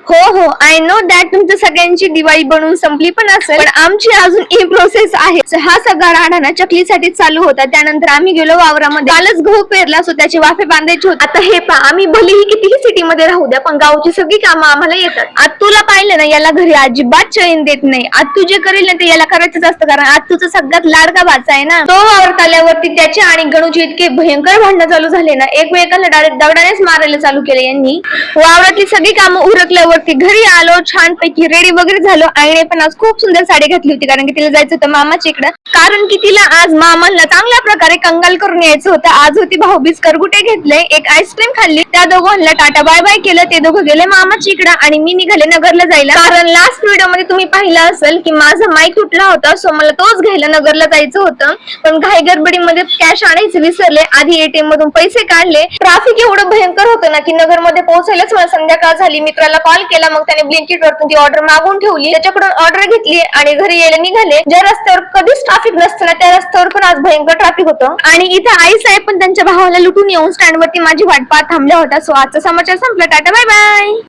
हो हो, I know that तुमच्या सगळ्यांची दिवाळी बनवून संपली पण असेल, पण आमची अजून ही प्रोसेस आहे. So, हा सगळा राडा चकलीसाठी चालू होता. त्यानंतर आम्ही गेलो वावरामध्ये, कालच गहू पेरला, सो त्याची वाफे बांधायची होती. आता हे पहा, आम्ही भलेही कितीही सिटीमध्ये राहू द्या, पण गावची सगळी कामं आम्हाला येतात. आत्तूला पाहिलं ना, याला घरी अजिबात चैन देत नाही. आत्तू जे करेल ना ते याला करायचंच असतं, कारण आत्तूचा सगळ्यात लाडका भाचा आहे ना. तो वावरात आल्यावरती त्याचे आणि गणूचे इतके भयंकर भांडणं चालू झाले ना, एकमेकांना डायरेक्ट दगडानेच मारायला चालू केले यांनी. वावरातली सगळी कामं उरकल्यावरती घरी आलो, छानपैकी रेडी वगैरे झालो. आईने पण आज खूप सुंदर साडी घातली होती, कारण की तिला जायचं होतं मामाच्या इकडं, कारण की तिला आज मामाला चांगल्या प्रकारे कंगाल करून यायचं होतं. आज होती भाऊबीज, करगुटे घेतले, एक आईस्क्रीम खाल्ली, त्या दोघांना टाटा बाय बाय केलं. ते दोघं गेले मामाच्या इकडं आणि मी निघाले नगरला जायला, कारण लास्ट व्हिडिओ मध्ये तुम्ही पाहिलं असेल की माझा माईक तुटला होता, सो मला तोच घ्यायला नगरला जायचं होतं. पण घाई गडबडीमध्ये कॅश आणायचं विसरले. आधी एटीएम मधून पैसे काढले. ट्रॅफिक एवढं भयंकर होतं ना की नगरमध्ये पोहोचायलाच मला संध्याकाळ झाली. मित्राला कॉल केला, मग त्याने ब्लिंकिट वरतून ती ऑर्डर मागून ठेवली, त्याच्याकडून ऑर्डर घेतली आणि घरी यायला निघाले. ज्या रस्त्यावर कधीच ट्रॅफिक नसतं ना, त्या रस्त्यावर पण आज भयंकर ट्रॅफिक होतं. आणि इथे आई साहेब पण त्यांच्या भावाला लुटून येऊन स्टँड वरती माझी वाट पाहत थांबल्या होत्या. सो आजचा समाचार संपला. Tata bye bye.